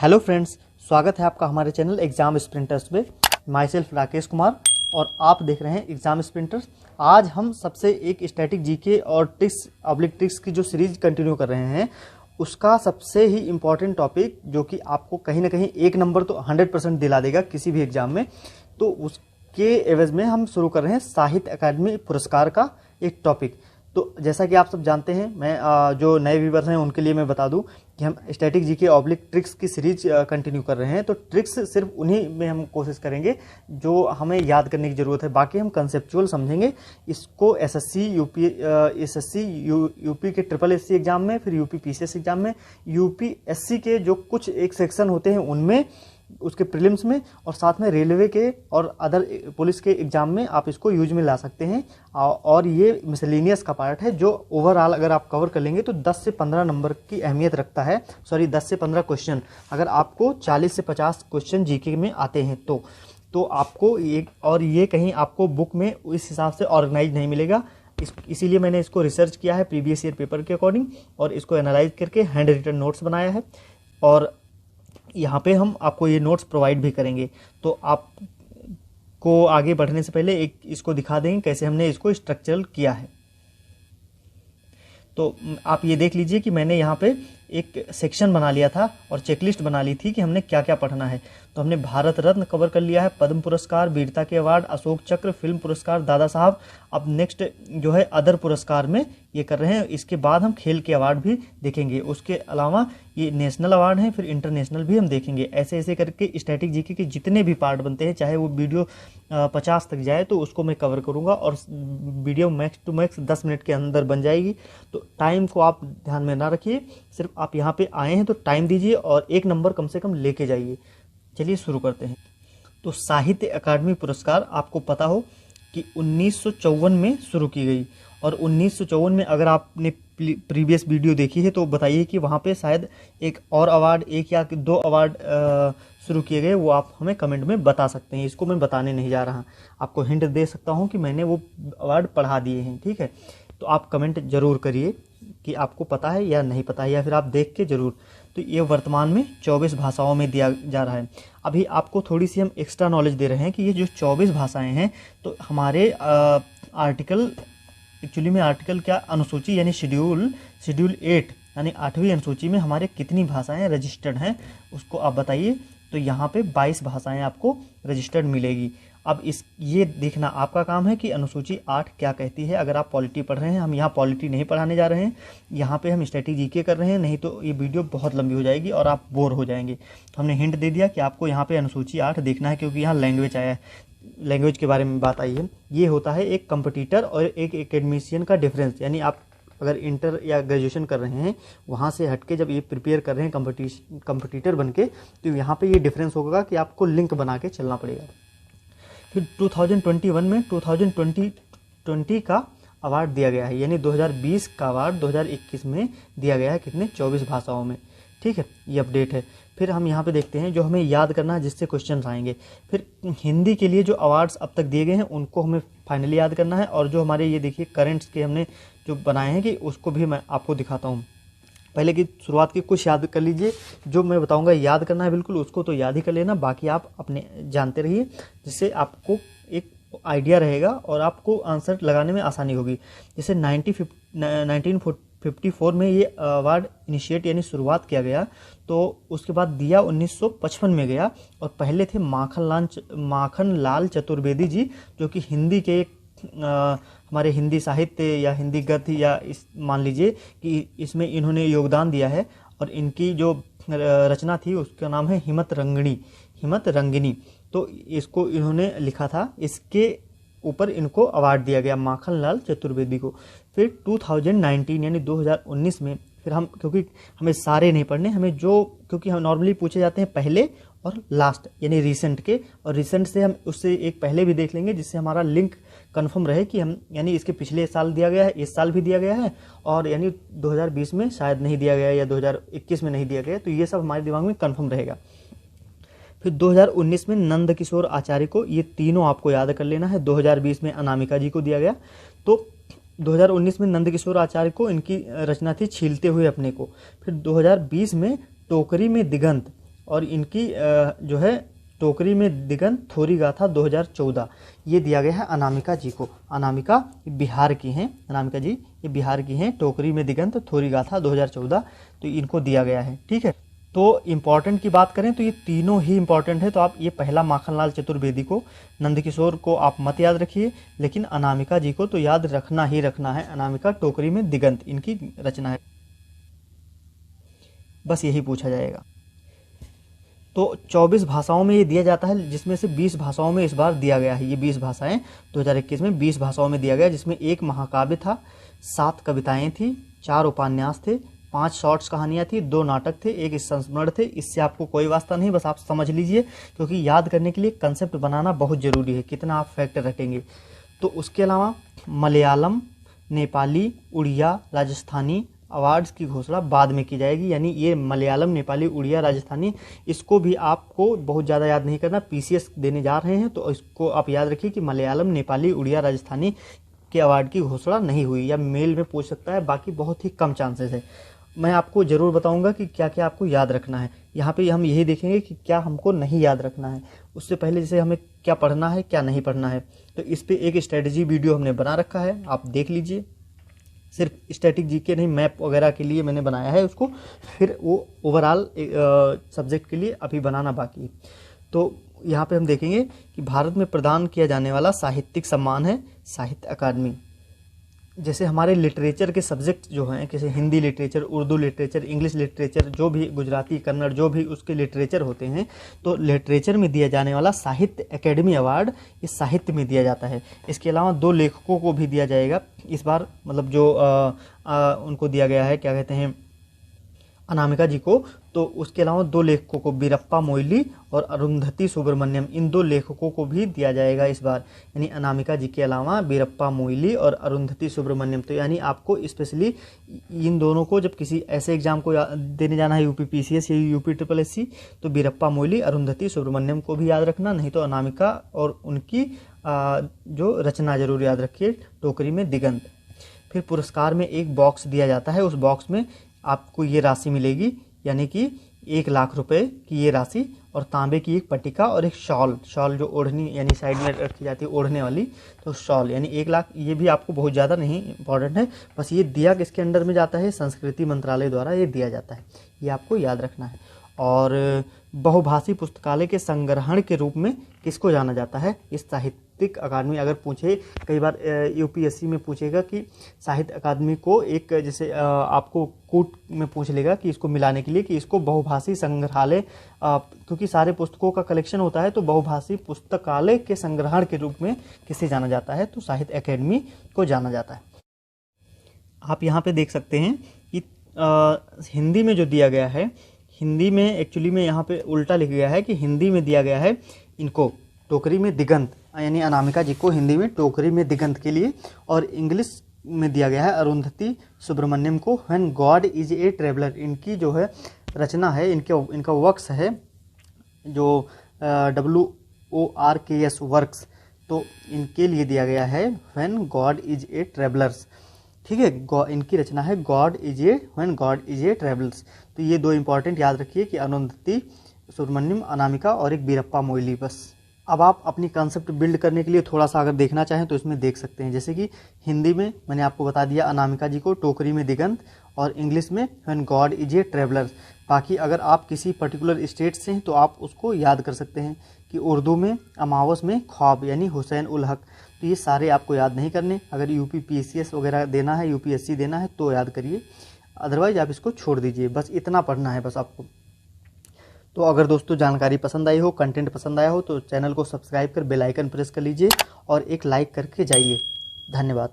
Hello friends, स्वागत है आपका हमारे चैनल एग्जाम स्प्रिंटर्स में। माई सेल्फ राकेश कुमार और आप देख रहे हैं एग्जाम स्प्रिंटर्स। आज हम सबसे एक स्टैटिक जीके और ट्रिक्स की जो सीरीज कंटिन्यू कर रहे हैं, उसका सबसे ही इम्पॉर्टेंट टॉपिक जो कि आपको कहीं ना कहीं एक नंबर तो 100% दिला देगा किसी भी एग्जाम में, तो उसके एवज में हम शुरू कर रहे हैं साहित्य अकादमी पुरस्कार का एक टॉपिक। तो जैसा कि आप सब जानते हैं, मैं जो नए व्यूवर्स हैं उनके लिए मैं बता दूं कि हम स्टैटिक जीके ऑब्लिक ट्रिक्स की सीरीज कंटिन्यू कर रहे हैं। तो ट्रिक्स सिर्फ उन्हीं में हम कोशिश करेंगे जो हमें याद करने की ज़रूरत है, बाकी हम कंसेप्चुअल समझेंगे इसको। एसएससी यूपी के SSC एग्जाम में, फिर यूपी PCS एग्जाम में, यूपीएससी के जो कुछ एक सेक्शन होते हैं उनमें, उसके प्रीलिम्स में, और साथ में रेलवे के और अदर पुलिस के एग्जाम में आप इसको यूज में ला सकते हैं। और ये मिसलेनियस का पार्ट है जो ओवरऑल अगर आप कवर कर लेंगे तो 10 से 15 नंबर की अहमियत रखता है। 10 से 15 क्वेश्चन, अगर आपको 40 से 50 क्वेश्चन जीके में आते हैं तो आपको ये कहीं आपको बुक में इस हिसाब से ऑर्गेनाइज नहीं मिलेगा। इसीलिए मैंने इसको रिसर्च किया है प्रीवियस ईयर पेपर के अकॉर्डिंग, और इसको एनालाइज करके हैंड रिटन नोट्स बनाया है, और यहाँ पे हम आपको ये नोट्स प्रोवाइड भी करेंगे। तो आपको आगे बढ़ने से पहले एक इसको दिखा देंगे कैसे हमने इसको स्ट्रक्चरल किया है। तो आप ये देख लीजिए कि मैंने यहाँ पे एक सेक्शन बना लिया था और चेकलिस्ट बना ली थी कि हमने क्या क्या पढ़ना है। तो हमने भारत रत्न कवर कर लिया है, पद्म पुरस्कार, वीरता के अवार्ड, अशोक चक्र, फिल्म पुरस्कार, दादा साहब। अब नेक्स्ट जो है अदर पुरस्कार में ये कर रहे हैं। इसके बाद हम खेल के अवार्ड भी देखेंगे, उसके अलावा ये नेशनल अवार्ड हैं, फिर इंटरनेशनल भी हम देखेंगे। ऐसे ऐसे करके स्टैटिक जीके के जितने भी पार्ट बनते हैं, चाहे वो वीडियो 50 तक जाए तो उसको मैं कवर करूँगा, और video max to max 10 minute के अंदर बन जाएगी। तो टाइम को आप ध्यान में ना रखिए, सिर्फ आप यहाँ पे आए हैं तो टाइम दीजिए और एक नंबर कम से कम लेके जाइए। चलिए शुरू करते हैं। तो साहित्य अकादमी पुरस्कार आपको पता हो कि 1954 में शुरू की गई, और 1954 में अगर आपने प्रीवियस वीडियो देखी है तो बताइए कि वहाँ पे शायद एक और अवार्ड, एक या 2 अवार्ड शुरू किए गए, वो आप हमें कमेंट में बता सकते हैं। इसको मैं बताने नहीं जा रहा, आपको हिंट दे सकता हूँ कि मैंने वो अवार्ड पढ़ा दिए हैं, ठीक है। तो आप कमेंट जरूर करिए कि आपको पता है या नहीं पता है, या फिर आप देख के जरूर। तो ये वर्तमान में 24 भाषाओं में दिया जा रहा है। अभी आपको थोड़ी सी हम एक्स्ट्रा नॉलेज दे रहे हैं कि ये जो 24 भाषाएं हैं, तो हमारे आर्टिकल, एक्चुअली में आर्टिकल क्या, अनुसूची यानी शेड्यूल 8 यानी 8वीं अनुसूची में हमारे कितनी भाषाएं रजिस्टर्ड हैं, उसको आप बताइए। तो यहाँ पे 22 भाषाएं आपको रजिस्टर्ड मिलेगी। अब ये देखना आपका काम है कि अनुसूची 8 क्या कहती है। अगर आप पॉलिटी पढ़ रहे हैं, हम यहाँ पॉलिटी नहीं पढ़ाने जा रहे हैं, यहाँ पे हम स्टैटिक जीके कर रहे हैं, नहीं तो ये वीडियो बहुत लंबी हो जाएगी और आप बोर हो जाएंगे। तो हमने हिंट दे दिया कि आपको यहाँ पे अनुसूची 8 देखना है, क्योंकि यहाँ लैंग्वेज आया है, लैंग्वेज के बारे में बात आई है। ये होता है एक कंपटीटर और एक एकेडमिशियन का डिफरेंस, यानी आप अगर इंटर या ग्रेजुएशन कर रहे हैं, वहाँ से हटके जब ये प्रिपेयर कर रहे हैं कंपटीटर बन के, तो यहाँ पे ये डिफरेंस होगा कि आपको लिंक बना के चलना पड़ेगा। फिर 2021 में 2020 का अवार्ड दिया गया है, यानी 2020 का अवार्ड 2021 में दिया गया है। कितने? 24 भाषाओं में, ठीक है। ये अपडेट है। फिर हम यहाँ पे देखते हैं जो हमें याद करना है, जिससे क्वेश्चन आएंगे। फिर हिंदी के लिए जो अवार्ड्स अब तक दिए गए हैं उनको हमें फाइनली याद करना है, और जो हमारे ये देखिए करंट्स के हमने जो बनाए हैं कि उसको भी मैं आपको दिखाता हूँ। पहले की शुरुआत की कुछ याद कर लीजिए, जो मैं बताऊंगा याद करना है बिल्कुल, उसको तो याद ही कर लेना, बाकी आप अपने जानते रहिए, जिससे आपको एक आइडिया रहेगा और आपको आंसर लगाने में आसानी होगी। जैसे 1954 में ये अवार्ड इनिशिएट यानी शुरुआत किया गया, तो उसके बाद दिया 1955 में गया, और पहले थे माखन लाल चतुर्वेदी जी, जो कि हिंदी के हमारे हिंदी साहित्य या हिंदी गद्य या मान लीजिए कि इसमें इन्होंने योगदान दिया है, और इनकी जो रचना थी उसका नाम है हिमत रंगिनी। तो इसको इन्होंने लिखा था, इसके ऊपर इनको अवार्ड दिया गया, माखन लाल चतुर्वेदी को। फिर 2019 यानी 2019 में, फिर हम, क्योंकि हमें सारे नहीं पढ़ने, हमें जो, क्योंकि हम नॉर्मली पूछे जाते हैं पहले और लास्ट यानी रिसेंट के, और रिसेंट से हम उससे एक पहले भी देख लेंगे, जिससे हमारा लिंक कंफर्म रहे कि हम, यानी इसके पिछले साल दिया गया है, इस साल भी दिया गया है, और यानी 2020 में शायद नहीं दिया गया या 2021 में नहीं दिया गया, तो ये सब हमारे दिमाग में कंफर्म रहेगा। फिर 2019 में नंद किशोर आचार्य को, ये तीनों आपको याद कर लेना है। 2020 में अनामिका जी को दिया गया। तो 2019 में नंद किशोर आचार्य को, इनकी रचना थी छीलते हुए अपने को। फिर 2020 में टोकरी में दिगंत, और इनकी जो है टोकरी में दिगंत थोरी गाथा 2014 ये दिया गया है अनामिका जी को। अनामिका बिहार की हैं, अनामिका जी ये बिहार की हैं। टोकरी में दिगंत थोरी गाथा 2014 तो इनको दिया गया है। ठीक है, तो इम्पॉर्टेंट की बात करें तो ये तीनों ही इम्पॉर्टेंट है। तो आप ये पहला माखनलाल चतुर्वेदी को, नंदकिशोर को आप मत याद रखिए, लेकिन अनामिका जी को तो याद रखना ही रखना है। अनामिका टोकरी में दिगंत इनकी रचना है, बस यही पूछा जाएगा। तो 24 भाषाओं में ये दिया जाता है, जिसमें से 20 भाषाओं में इस बार दिया गया है। ये 20 भाषाएं 2021 में 20 भाषाओं में दिया गया, जिसमें 1 महाकाव्य था, 7 कविताएं थी, 4 उपन्यास थे, 5 शॉर्ट्स कहानियां थी, 2 नाटक थे, 1 संस्मरण थे। इससे आपको कोई वास्ता नहीं, बस आप समझ लीजिए, क्योंकि याद करने के लिए कंसेप्ट बनाना बहुत ज़रूरी है, कितना आप फैक्ट रटेंगे। तो उसके अलावा मलयालम, नेपाली, उड़िया, राजस्थानी अवार्ड्स की घोषणा बाद में की जाएगी। यानी ये मलयालम, नेपाली, उड़िया, राजस्थानी, इसको भी आपको बहुत ज़्यादा याद नहीं करना, पीसीएस देने जा रहे हैं तो इसको आप याद रखिए कि मलयालम, नेपाली, उड़िया, राजस्थानी के अवार्ड की घोषणा नहीं हुई, या मेल में पूछ सकता है, बाकी बहुत ही कम चांसेस है। मैं आपको ज़रूर बताऊंगा कि क्या क्या आपको याद रखना है। यहाँ पे हम यही देखेंगे कि क्या हमको नहीं याद रखना है, उससे पहले जैसे हमें क्या पढ़ना है क्या नहीं पढ़ना है। तो इस पर एक स्ट्रेटजी वीडियो हमने बना रखा है, आप देख लीजिए। सिर्फ स्टैटिक जीके नहीं, मैप वगैरह के लिए मैंने बनाया है उसको, फिर वो ओवरऑल सब्जेक्ट के लिए अभी बनाना बाकी है। तो यहाँ पे हम देखेंगे कि भारत में प्रदान किया जाने वाला साहित्यिक सम्मान है साहित्य अकादमी। जैसे हमारे लिटरेचर के सब्जेक्ट जो हैं, जैसे Hindi literature, Urdu literature, English literature, जो भी गुजराती, कन्नड़, जो भी उसके लिटरेचर होते हैं, तो लिटरेचर में दिया जाने वाला साहित्य अकेडमी अवार्ड ये साहित्य में दिया जाता है। इसके अलावा 2 लेखकों को भी दिया जाएगा इस बार, मतलब जो उनको दिया गया है, क्या कहते हैं, अनामिका जी को। तो उसके अलावा 2 लेखकों को, बीरप्पा मोइली और अरुंधति सुब्रमण्यम, इन 2 लेखकों को भी दिया जाएगा इस बार। यानी अनामिका जी के अलावा बीरप्पा मोइली और अरुंधति सुब्रमण्यम। तो यानी आपको स्पेशली इन दोनों को जब किसी ऐसे एग्जाम को देने जाना है, यूपी पीसीएस या यूपी SSSC, तो बीरप्पा मोइली, अरुंधति सुब्रमण्यम को भी याद रखना, नहीं तो अनामिका और उनकी जो रचना जरूर याद रखिए, टोकरी में दिगंत। फिर पुरस्कार में एक बॉक्स दिया जाता है, उस बॉक्स में आपको ये राशि मिलेगी, यानी कि 1 लाख रुपए की ये राशि, और तांबे की एक पट्टिका और एक शॉल जो ओढ़नी यानी साइड में रखी जाती है ओढ़ने वाली, तो शॉल, यानी 1 लाख। ये भी आपको बहुत ज़्यादा नहीं इंपॉर्टेंट है, बस ये दिया किसके अंडर में जाता है, संस्कृति मंत्रालय द्वारा ये दिया जाता है, ये आपको याद रखना है। और बहुभाषी पुस्तकालय के संग्रहण के रूप में किसको जाना जाता है, इस साहित्यिक अकादमी। अगर पूछे, कई बार यूपीएससी में पूछेगा कि साहित्य अकादमी को एक, जैसे आपको कूट में पूछ लेगा कि इसको मिलाने के लिए कि इसको बहुभाषी संग्रहालय, क्योंकि सारे पुस्तकों का कलेक्शन होता है, तो बहुभाषी पुस्तकालय के संग्रहण के रूप में किसे जाना जाता है, तो साहित्य अकादमी को जाना जाता है। आप यहाँ पे देख सकते हैं कि हिंदी में जो दिया गया है, हिंदी में एक्चुअली में यहाँ पे उल्टा लिखा गया है कि हिंदी में दिया गया है इनको टोकरी में दिगंत, यानी अनामिका जी को हिंदी में टोकरी में दिगंत के लिए, और इंग्लिश में दिया गया है अरुंधति सुब्रमण्यम को when God is a traveller. इनकी जो है रचना है, इनका वर्क्स है जो WORKS वर्क्स, तो इनके लिए दिया गया है when God is a travellers. ठीक है, इनकी रचना है when God is a travellers. तो ये 2 इंपॉर्टेंट याद रखिए कि अरुंधति सुब्रमण्यम, अनामिका और एक बीरप्पा मोइली। बस अब आप अपनी कॉन्सेप्ट बिल्ड करने के लिए थोड़ा सा अगर देखना चाहें तो इसमें देख सकते हैं। जैसे कि हिंदी में मैंने आपको बता दिया अनामिका जी को टोकरी में दिगंत, और इंग्लिश में when God is a traveller. बाकी अगर आप किसी पर्टिकुलर स्टेट से हैं तो आप उसको याद कर सकते हैं कि उर्दू में अमावस में ख्वाब, यानी हुसैन उल हक। तो ये सारे आपको याद नहीं करने, अगर यूपी PCS वगैरह देना है, UPSC देना है तो याद करिए, अदरवाइज आप इसको छोड़ दीजिए। बस इतना पढ़ना है बस आपको। तो अगर दोस्तों जानकारी पसंद आई हो, कंटेंट पसंद आया हो, तो चैनल को सब्सक्राइब कर बेल आइकन प्रेस कर लीजिए और एक लाइक करके जाइए। धन्यवाद।